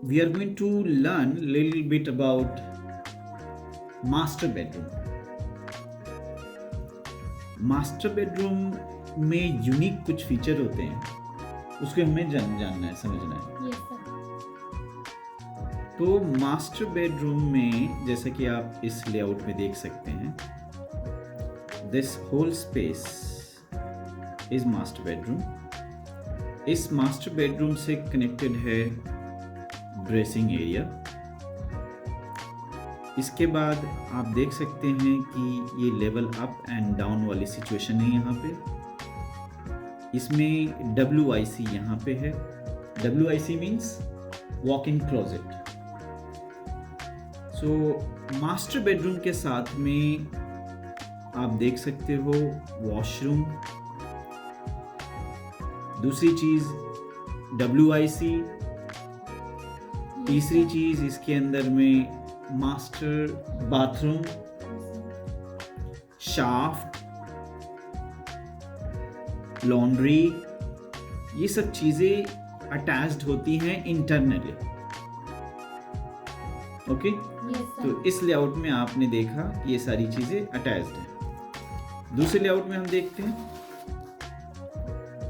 we are going to learn a little bit about master bedroom. Master bedroom में unique कुछ feature होते हैं, उसको हमें जानना है, समझना है। Yes sir. तो मास्टर बेडरूम में जैसा कि आप इस लेआउट में देख सकते हैं, this whole space is master bedroom. इस मास्टर बेडरूम से कनेक्टेड है ड्रेसिंग एरिया। इसके बाद आप देख सकते हैं कि ये लेवल अप एंड डाउन वाली सिचुएशन है यहाँ पे। इसमें WIC यहाँ पे है। WIC means walk in closet. So master bedroom के साथ में आप देख सकते हो वॉशरूम। दूसरी चीज WIC। तीसरी चीज इसके अंदर में मास्टर बाथरूम, शाफ्ट, लॉन्ड्री, ये सब चीजें अटैच्ड होती हैं इंटरनली। ओके, यस तो सर। इस लेआउट में आपने देखा कि ये सारी चीजें अटैच्ड हैं। दूसरे लेआउट में हम देखते हैं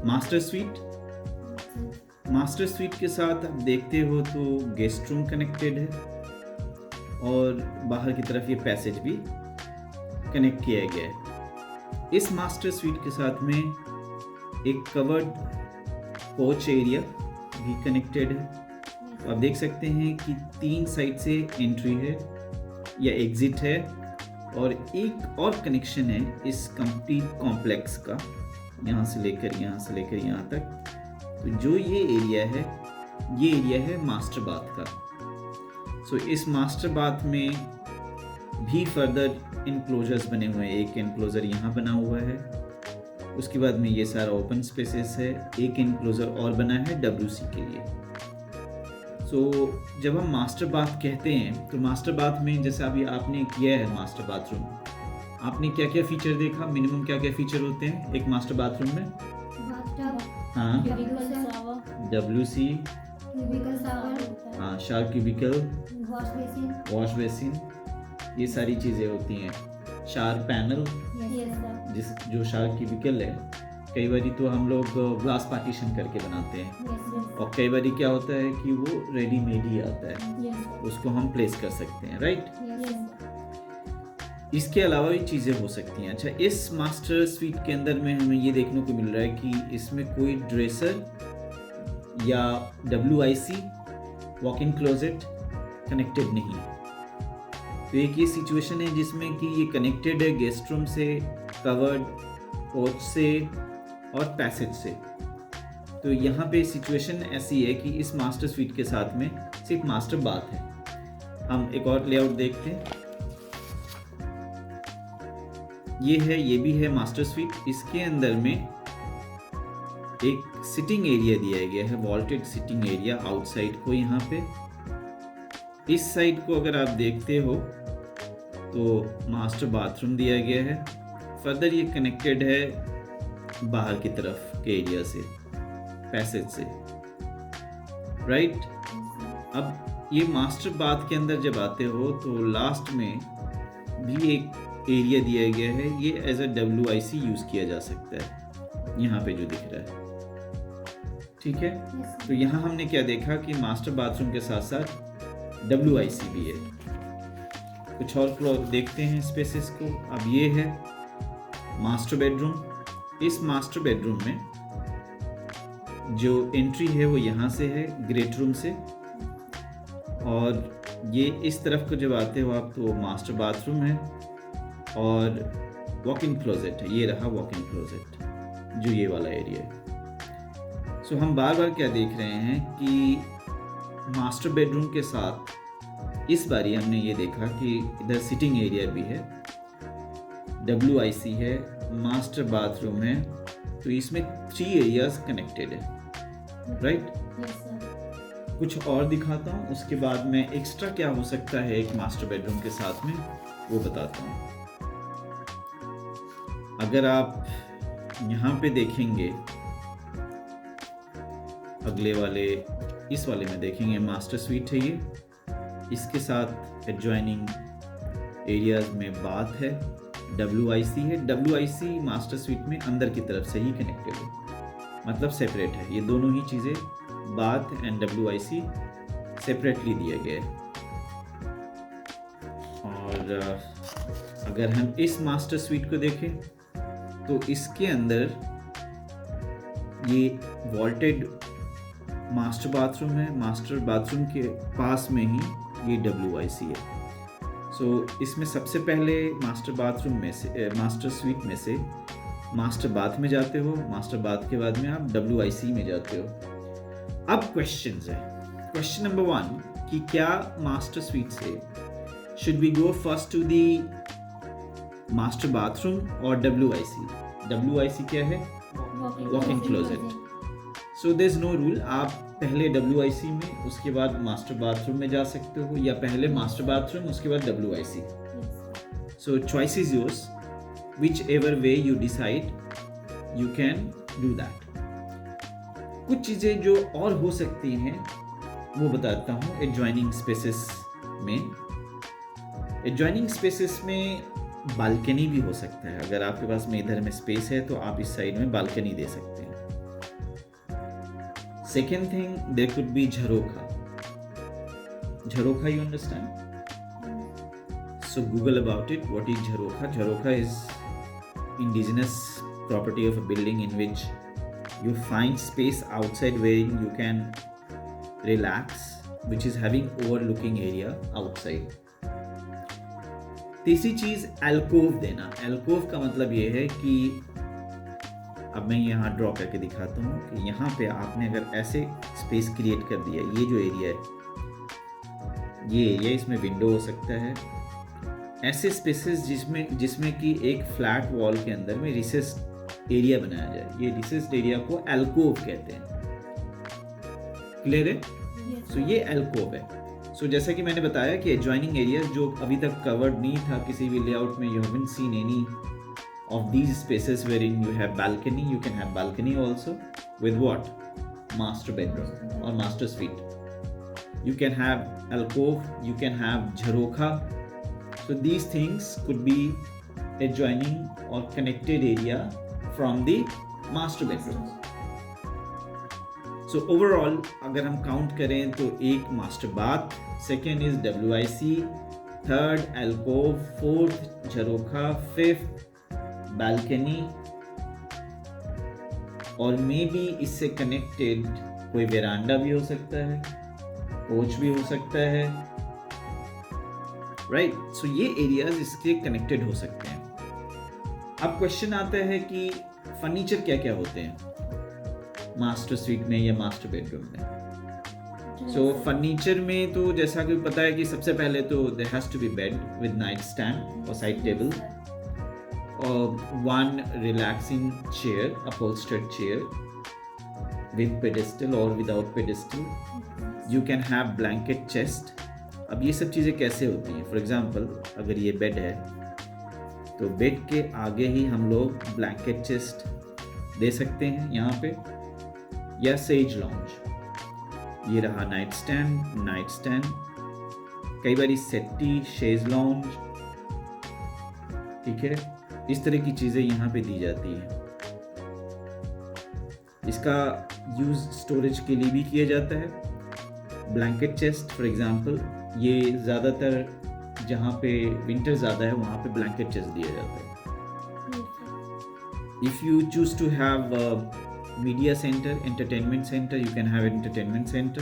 मास्टर स्वीट। मास्टर स्वीट के साथ आप देखते हो तो गेस्ट रूम कनेक्टेड है और बाहर की तरफ ये पैसेज भी कनेक्ट किया गया है। इस मास्टर स्वीट के साथ में एक कवर्ड पोर्च एरिया भी कनेक्टेड है। तो आप देख सकते हैं कि 3 साइड से एंट्री है या एग्जिट है और एक और कनेक्शन है इस कंप्लीट कॉम्प्लेक्स का, यहाँ से लेकर यहाँ तक। तो जो ये एरिया है मास्टर बाथ का। सो इस मास्टर बाथ में भी फर्दर इनक्लोजर्स बने हुए हैं। एक इनक्लोजर यहाँ बना हुआ है, उसके बाद में ये सारा ओपन स्पेसेस है। एक इनक्लोजर और बना है WC के लिए। सो जब हम मास्टर बाथ कहते हैं तो मास्टर बाथ में जैसे अभी आपने किया है मास्टर बाथरूम, आपने क्या क्या फीचर देखा, मिनिमम क्या क्या फीचर होते हैं एक मास्टर बाथरूम में? बाथटब, हाँ, cubicle shower, WC, cubicle shower, हाँ, shower cubicle, wash basin. Wash basin, ये सारी चीज़ें होती हैं। Shower panel, yes sir. जो शावर क्यूबिकल है, कई बारी तो हम लोग ग्लास पार्टीशन करके बनाते हैं यस और कई बारी क्या होता है कि वो रेडीमेड ही आता है, यस उसको हम प्लेस कर सकते हैं, राइट। यस। इसके अलावा भी चीज़ें हो सकती हैं। अच्छा, इस मास्टर स्वीट के अंदर में हमें ये देखने को मिल रहा है कि इसमें कोई ड्रेसर या WIC walk in closet connected नहीं है। तो एक ये सिचुएशन है जिसमें कि ये कनेक्टेड है गेस्ट रूम से, कवर्ड पोर्च से और पैसेज से। तो यहाँ पे सिचुएशन ऐसी है कि इस मास्टर स्वीट के साथ में सिर्फ मास्टर बाथ है। हम एक और लेआउट देखते हैं। ये भी है मास्टर स्वीट। इसके अंदर में एक सिटिंग एरिया दिया गया है, वॉल्टेड सिटिंग एरिया आउटसाइड को। यहाँ पे इस साइड को अगर आप देखते हो तो मास्टर बाथरूम दिया गया है। फर्दर ये कनेक्टेड है बाहर की तरफ के एरिया से, पैसेज से, राइट। अब ये मास्टर बाथ के अंदर जब आते हो तो लास्ट में भी एक एरिया दिया गया है। ये एज अ WIC यूज किया जा सकता है, यहाँ पे जो दिख रहा है, ठीक है। तो यहाँ हमने क्या देखा कि मास्टर बाथरूम के साथ साथ WIC भी है। कुछ और फ्लोर देखते हैं स्पेसेस को। अब ये है मास्टर बेडरूम। इस मास्टर बेडरूम में जो एंट्री है वो यहाँ से है, ग्रेट रूम से, और ये इस तरफ को जब आते हो आप तो मास्टर बाथरूम है और वॉक इन क्लोजेट है। ये रहा वॉक इन क्लोजेट, जो ये वाला एरिया है। सो हम बार बार क्या देख रहे हैं कि मास्टर बेडरूम के साथ इस बारी हमने ये देखा कि इधर सिटिंग एरिया भी है, WIC है, मास्टर बाथरूम है। तो इसमें 3 एरियाज कनेक्टेड है, राइट। Yes sir. कुछ और दिखाता हूँ, उसके बाद में एक्स्ट्रा क्या हो सकता है एक मास्टर बेडरूम के साथ में वो बताता हूँ। अगर आप यहाँ पे देखेंगे अगले वाले इस वाले में देखेंगे मास्टर स्वीट है ये, इसके साथ एडजॉइनिंग एरियाज में बाथ है, WIC है। WIC मास्टर स्वीट में अंदर की तरफ से ही कनेक्टेड है, मतलब सेपरेट है। ये दोनों ही चीज़ें बाथ एंड WIC सेपरेटली दिए गए हैं। और अगर हम इस मास्टर स्वीट को देखें तो इसके अंदर ये वॉल्टेड मास्टर बाथरूम है, मास्टर बाथरूम के पास में ही ये WIC है। सो इसमें सबसे पहले मास्टर बाथरूम में से मास्टर स्वीट में से मास्टर बाथ में जाते हो, मास्टर बाथ के बाद में आप WIC में जाते हो। अब क्वेश्चंस है। क्वेश्चन नंबर 1 कि क्या मास्टर स्वीट से should we go first to the master bathroom और WIC? WIC क्या है? Walk in closet. So there is no rule, आप पहले WIC में उसके बाद मास्टर बाथरूम में जा सकते हो, या पहले मास्टर बाथरूम उसके बाद WIC। So choice is yours, which ever way you decide you can do that. कुछ चीज़ें जो और हो सकती हैं वो बताता हूँ एडजॉइनिंग स्पेसेस में। एडजॉइनिग स्पेसेस में बालकनी भी हो सकता है। अगर आपके पास में इधर में स्पेस है तो आप इस साइड में बालकनी दे सकते हैं। Second thing, there could be jharokha. Jharokha, you understand? So Google about it, what is jharokha? Jharokha is indigenous property of a building in which you find space outside wherein you can relax, which is having overlooking area outside. तीसरी चीज एल्कोव देना। एल्कोव का मतलब ये है कि अब मैं यहाँ ड्रॉ करके दिखाता हूँ कि यहाँ पे आपने अगर ऐसे स्पेस क्रिएट कर दिया, ये जो एरिया है, ये एरिया, इसमें विंडो हो सकता है, ऐसे स्पेसेस जिसमें कि एक फ्लैट वॉल के अंदर में रिसेस्ड एरिया बनाया जाए, ये रिसेस्ड एरिया को एल्कोव कहते हैं। क्लियर है? सो ये एल्कोव है। सो जैसा कि मैंने बताया कि एडजॉइनिंग एरिया जो अभी तक कवर्ड नहीं था किसी भी लेआउट में, you haven't seen any of these spaces wherein you have balcony. You can have balcony also with what? Master bedroom or master suite. You can have alcove, you can have jharokha. So these things could be adjoining or connected area from the master bedroom. So overall अगर हम count करें तो एक master bath, second is WIC, third alcove, fourth jharokha, fifth balcony, और may be इससे connected कोई veranda भी हो सकता है, पोर्च भी हो सकता है, राइट? सो ये एरियाज इसके कनेक्टेड हो सकते हैं। अब क्वेश्चन आता है कि फर्नीचर क्या क्या होते हैं मास्टर स्वीट में या मास्टर बेडरूम में। सो फर्नीचर में तो जैसा कि पता है कि सबसे पहले तो there has to be bed with night stand और side table, one relaxing chair, upholstered chair with pedestal or without pedestal. You can have blanket chest. अब ये सब चीज़ें कैसे होती हैं? फॉर एग्जाम्पल अगर ये बेड है तो बेड के आगे ही हम लोग ब्लैंकेट चेस्ट दे सकते हैं यहाँ पे, या सेज लॉन्ज। ये रहा नाइट स्टैंड, कई बार सेट्टी, शेज लॉन्ज, ठीक है, इस तरह की चीज़ें यहाँ पे दी जाती हैं। इसका यूज़ स्टोरेज के लिए भी किया जाता है। ब्लैंकेट चेस्ट फॉर एग्जांपल, ये ज़्यादातर जहाँ पे विंटर ज़्यादा है वहाँ पे ब्लैंकेट चेस्ट दिया जाता है। If you choose to have media centre, entertainment centre, you can have entertainment centre,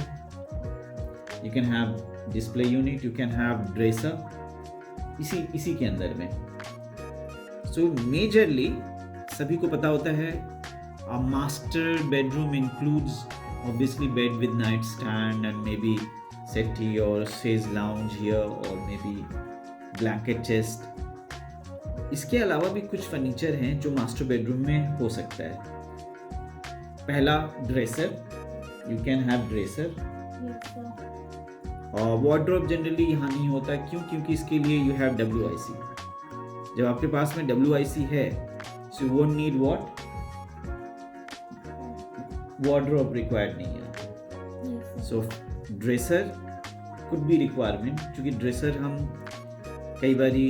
you can have display unit, you can have dresser, इसी के अंदर में। सो मेजरली सभी को पता होता है a master bedroom includes obviously bed with nightstand and maybe settee or chaise lounge here or maybe blanket chest. इसके अलावा भी कुछ फर्नीचर हैं जो मास्टर बेडरूम में हो सकता है। पहला dresser, you can have dresser. और वार्डरोब जनरली यहाँ नहीं होता, क्यों? क्योंकि इसके लिए यू हैव WIC। जब आपके पास में WIC है, so you won't need what? Wardrobe required नहीं है। सो ड्रेसर कुड बी रिक्वायरमेंट, क्योंकि ड्रेसर हम कई बारी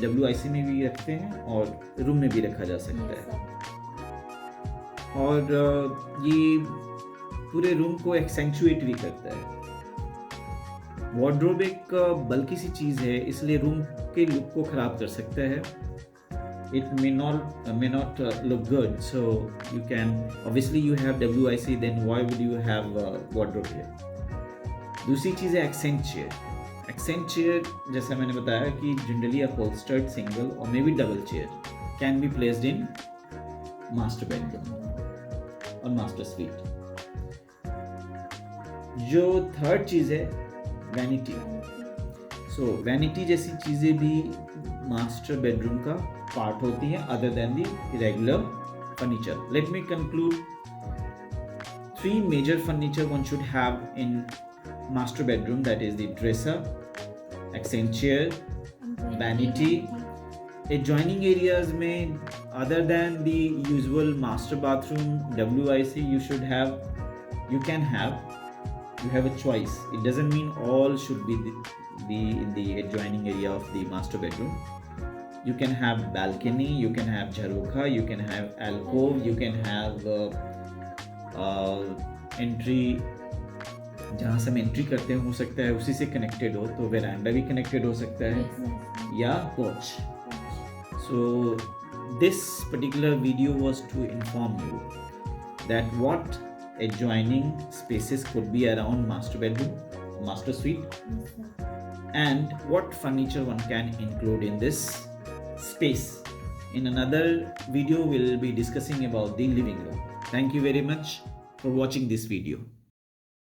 WIC में भी रखते हैं और रूम में भी रखा जा सकता है। और ये पूरे रूम को एक्सेंचुएट भी करता है। वार्डरोब एक बल्कि सी चीज़ है, इसलिए रूम के लुक को ख़राब कर सकता है। It may not look good, so you can obviously you have WIC, then why would you have wardrobe here? दूसरी चीज़ है एक्सेंट चेयर। एक्सेंट चेयर जैसा मैंने बताया कि जनरली अपहोल्स्टर्ड सिंगल और may be double chair can be placed in master bedroom और master sweet. जो third चीज़ है वैनिटी। सो वैनिटी जैसी चीज़ें भी मास्टर बेडरूम का पार्ट होती हैं other than the regular furniture. Let me conclude 3 major furniture one should have in master bedroom, that is the dresser, accent chair, vanity. Adjoining areas में other than the usual master bathroom WIC you have a choice. It doesn't mean all should be in the adjoining area of the master bedroom. You can have balcony, you can have jharokha, you can have alcove, you can have entry, जहाँ से हम entry करते हैं हो सकता है उसी से कनेक्टेड हो, तो वेरांडा भी कनेक्टेड हो सकता है या porch. So this particular video was to inform you that what adjoining spaces could be around master bedroom, master suite, and what furniture one can include in this space. In another video, we'll be discussing about the living room. Thank you very much for watching this video.